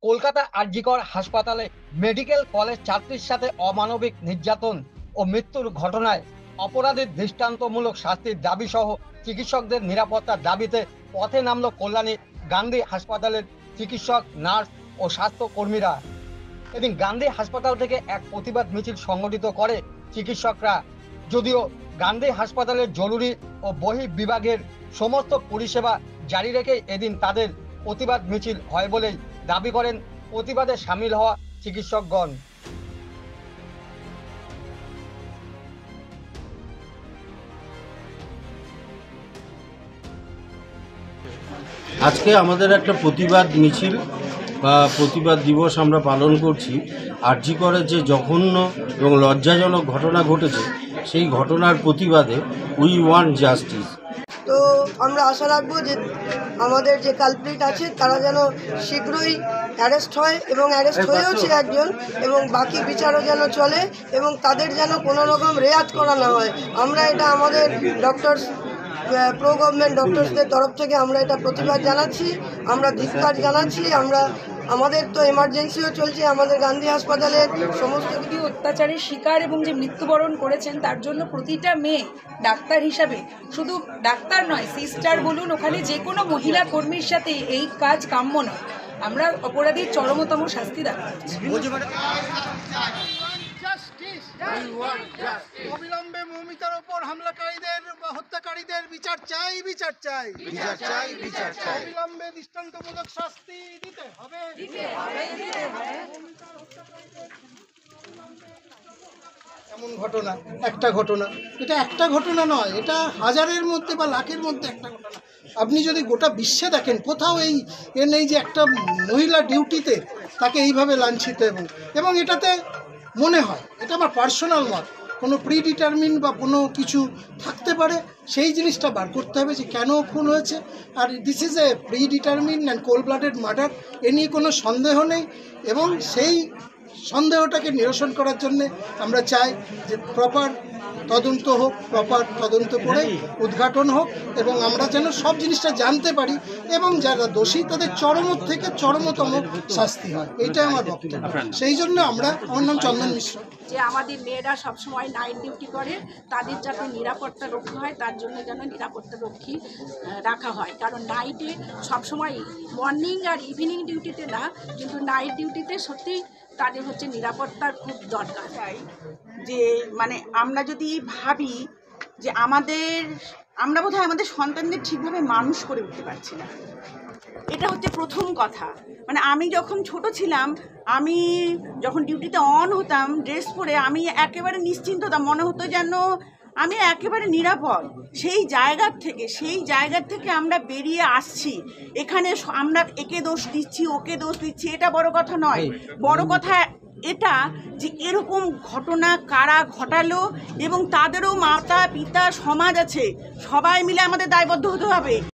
কলকাতা আরজিকর হাসপাতালে medical college ছাত্রীর সাথে অমানবিক নির্যাতন ও মৃত্যুর ঘটনায় অপরাধীর দৃষ্টান্তমূলক শাস্তির দাবি সহ চিকিৎসকদের নিরাপত্তার দাবিতে পথে নামল কল্যাণী গান্ধী হাসপাতালের চিকিৎসক, নার্স ও স্বাস্থ্য কর্মীরা। এদিন গান্ধী হাসপাতাল থেকে এক প্রতিবাদ মিছিল সংগঠিত করে চিকিৎসকরা। যদিও গান্ধী হাসপাতালের জরুরি ও বহিঃ বিভাগের সমস্ত পরিষেবা জারি রেখে এদিন তাদের প্রতিবাদ মিছিল হয় বলেই দাবি করেন প্রতিবাদে সামিল হওয়া চিকিৎসকগণ। আজকে আমাদের একটা প্রতিবাদ মিছিল বা প্রতিবাদ দিবস আমরা পালন করছি। আরজি করে যে জঘন্য এবং লজ্জাজনক ঘটনা ঘটেছে সেই ঘটনার প্রতিবাদে উই ওয়ান্ট জাস্টিস। তো আমরা আশা রাখবো যে আমাদের যে কালপ্রিট আছে তারা যেন শীঘ্রই অ্যারেস্ট হয় এবং অ্যারেস্ট হয়েওছে একজন, এবং বাকি বিচারও যেন চলে এবং তাদের যেন কোনো রকম রেয়াত করা না হয়। আমরা এটা আমাদের ডক্টরস প্রো গভর্নমেন্ট ডক্টরসদের তরফ থেকে আমরা এটা প্রতিবাদ জানাচ্ছি, আমরা ধিক্কার জানাচ্ছি। আমাদের তো এমার্জেন্সিও চলছে, আমাদের গান্ধী হাসপাতালের সমস্ত কিছু অত্যাচারের শিকার এবং যে মৃত্যুবরণ করেছেন তার জন্য প্রতিটা মেয়ে ডাক্তার হিসাবে, শুধু ডাক্তার নয়, সিস্টার বলুন, ওখানে যে কোনো মহিলা কর্মীর সাথে এই কাজ কাম্য নয়। আমরা অপরাধীর চরমতম শাস্তি দাবি করছি। অবিলম্বে মৌমিতার উপর হামলাকারীদের বা হত্যাকারীদের বিচার চাই, বিচার চাই, বিচার চাই, বিচার চাই। অবিলম্বে দৃষ্টান্তমূলক শাস্তি দিতে হবে। এমন ঘটনা, একটা ঘটনা, এটা একটা ঘটনা নয়, এটা হাজারের মধ্যে বা লাখের মধ্যে একটা ঘটনা। আপনি যদি গোটা বিশ্বে দেখেন, কোথাও এ নেই যে একটা মহিলা ডিউটিতে তাকে এইভাবে লাঞ্ছিত এবং এটাতে মনে হয়, এটা আমার পার্সোনাল মত, কোনো প্রিডিটারমিন বা কোনো কিছু থাকতে পারে, সেই জিনিসটা বার করতে হবে যে কেন খুন হয়েছে। আর this is a predetermine and cold blooded murder, এ নিয়ে কোনো সন্দেহ নেই। এবং সেই সন্দেহটাকে নিরসন করার জন্যে আমরা চাই যে প্রপার তদন্ত হোক, প্রপার তদন্ত করে উদ্ঘাটন হোক এবং আমরা যেন সব জিনিসটা জানতে পারি এবং যারা দোষী তাদের চরম থেকে চরমতম শাস্তি হয়, এইটাই আমার বক্তব্য। সেই জন্য আমার নাম চন্দন মিশ্র। যে আমাদের মেয়েরা সবসময় নাইট ডিউটি করে, তাদের যাতে নিরাপত্তা রক্ষা হয় তার জন্য যেন নিরাপত্তা রক্ষী রাখা হয়। কারণ নাইটে সবসময়, মর্নিং আর ইভিনিং ডিউটিতে না, কিন্তু নাইট ডিউটিতে সত্যিই তাদের হচ্ছে নিরাপত্তার খুব দরকার। যে মানে আমরা যদি ভাবি যে আমরা বোধহয় আমাদের সন্তানদের ঠিকভাবে মানুষ করে উঠতে পারছি না, এটা হচ্ছে প্রথম কথা। মানে আমি যখন ছোট ছিলাম, আমি যখন ডিউটিতে অন হতাম ড্রেস পরে, আমি একেবারে নিশ্চিন্ত হতাম, মনে হতো যেন আমি একেবারে নিরাপদ। সেই জায়গার থেকে আমরা বেরিয়ে আসছি। এখানে আমরা একে দোষ দিচ্ছি, ওকে দোষ দিচ্ছি, এটা বড় কথা নয়। বড় কথা এটা যে এরকম ঘটনা কারা ঘটালো এবং তাদেরও মাতা পিতা সমাজ আছে, সবাই মিলে আমাদের দায়বদ্ধ হতে হবে।